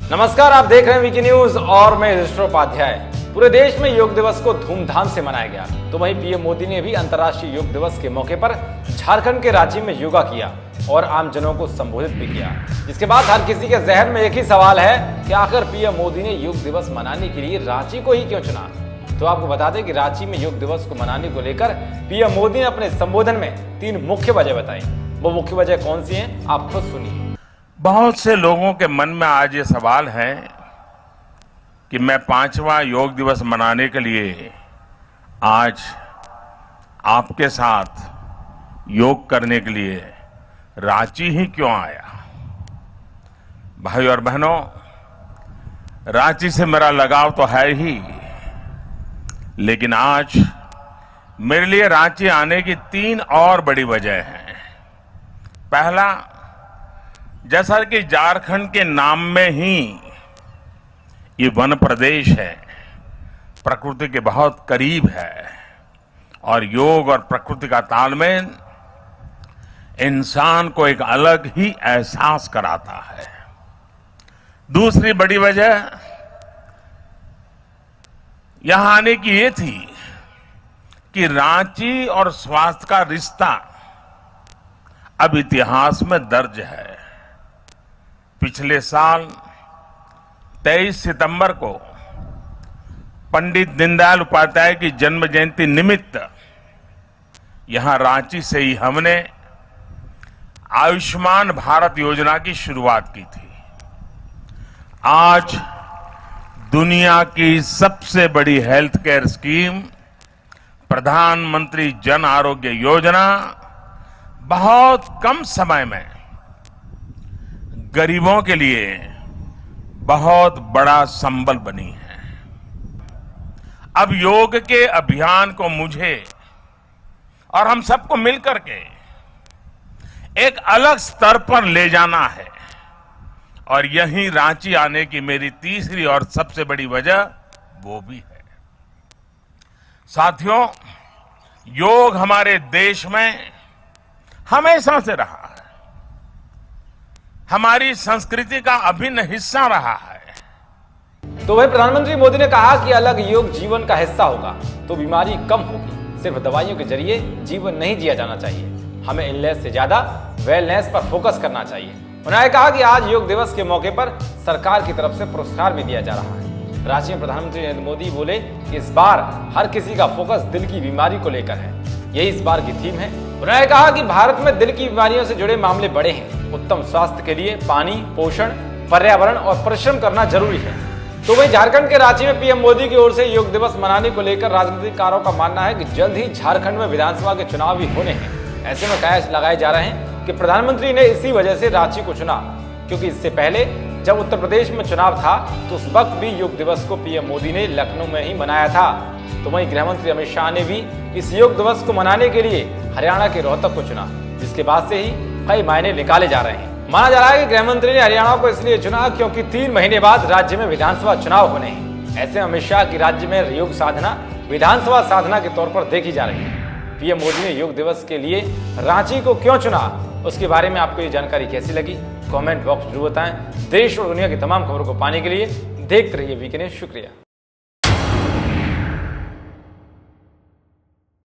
नमस्कार, आप देख रहे हैं वीके न्यूज और मैं युधिष्ठिर उपाध्याय। पूरे देश में योग दिवस को धूमधाम से मनाया गया, तो वहीं पीएम मोदी ने भी अंतर्राष्ट्रीय योग दिवस के मौके पर झारखंड के रांची में योगा किया और आमजनों को संबोधित भी किया। जिसके बाद हर किसी के जहन में एक ही सवाल है कि आखिर पीएम मोदी ने योग दिवस मनाने के लिए रांची को ही क्यों चुना। तो आपको बता दें कि रांची में योग दिवस को मनाने को लेकर पीएम मोदी ने अपने संबोधन में 3 मुख्य वजह बताई। वो मुख्य वजह कौन सी है, आप खुद सुनिए। बहुत से लोगों के मन में आज ये सवाल है कि मैं 5वां योग दिवस मनाने के लिए आज आपके साथ योग करने के लिए रांची ही क्यों आया। भाई और बहनों, रांची से मेरा लगाव तो है ही, लेकिन आज मेरे लिए रांची आने की 3 और बड़ी वजह हैं। पहला, जैसा कि झारखंड के नाम में ही ये वन प्रदेश है, प्रकृति के बहुत करीब है और योग और प्रकृति का तालमेल इंसान को एक अलग ही एहसास कराता है। दूसरी बड़ी वजह यहां आने की ये थी कि रांची और स्वास्थ्य का रिश्ता अब इतिहास में दर्ज है। पिछले साल 23 सितंबर को पंडित दीनदयाल उपाध्याय की जन्म जयंती निमित्त यहां रांची से ही हमने आयुष्मान भारत योजना की शुरुआत की थी। आज दुनिया की सबसे बड़ी हेल्थ केयर स्कीम प्रधानमंत्री जन आरोग्य योजना बहुत कम समय में गरीबों के लिए बहुत बड़ा संबल बनी है। अब योग के अभियान को मुझे और हम सबको मिलकर के एक अलग स्तर पर ले जाना है और यहीं रांची आने की मेरी तीसरी और सबसे बड़ी वजह वो भी है। साथियों, योग हमारे देश में हमेशा से रहा है, हमारी संस्कृति का अभिन्न हिस्सा रहा है। तो वही प्रधानमंत्री मोदी ने कहा कि अलग योग जीवन का हिस्सा होगा तो बीमारी कम होगी। सिर्फ दवाइयों के जरिए जीवन नहीं जिया जाना चाहिए, हमें इलनेस से ज्यादा वेलनेस पर फोकस करना चाहिए। उन्होंने कहा कि आज योग दिवस के मौके पर सरकार की तरफ से पुरस्कार भी दिया जा रहा है। रांची में प्रधानमंत्री नरेंद्र मोदी बोले कि इस बार हर किसी का फोकस दिल की बीमारी को लेकर है, यही इस बार की थीम है। उन्होंने कहा कि भारत में दिल की बीमारियों से जुड़े मामले बड़े हैं। उत्तम स्वास्थ्य के लिए पानी, पोषण, पर्यावरण और परिश्रम करना जरूरी है। तो वहीं झारखंड के रांची में पीएम मोदी की ओर से योग दिवस मनाने को लेकर राजनीतिकारों का मानना है कि जल्द ही झारखंड में विधानसभा के चुनाव भी होने हैं। ऐसे में कयास लगाए जा रहे हैं कि प्रधानमंत्री ने इसी वजह से रांची को चुना, क्योंकि इससे पहले जब उत्तर प्रदेश में चुनाव था तो उस वक्त भी योग दिवस को पीएम मोदी ने लखनऊ में ही मनाया था। तो वहीं गृहमंत्री अमित शाह ने भी इस योग दिवस को मनाने के लिए हरियाणा के रोहतक को चुना, जिसके बाद से ही कई मायने निकाले जा रहे हैं। माना जा रहा है कि गृहमंत्री ने हरियाणा को इसलिए चुना क्योंकि 3 महीने बाद राज्य में विधानसभा चुनाव होने हैं। ऐसे में अमित शाह की राज्य में योग साधना विधानसभा साधना के तौर पर देखी जा रही है। पीएम मोदी ने योग दिवस के लिए रांची को क्यों चुना, उसके बारे में आपको ये जानकारी कैसी लगी, कमेंट बॉक्स जरूर बताएं। देश और दुनिया की तमाम खबरों को पाने के लिए देखते रहिए वीके न्यूज। शुक्रिया।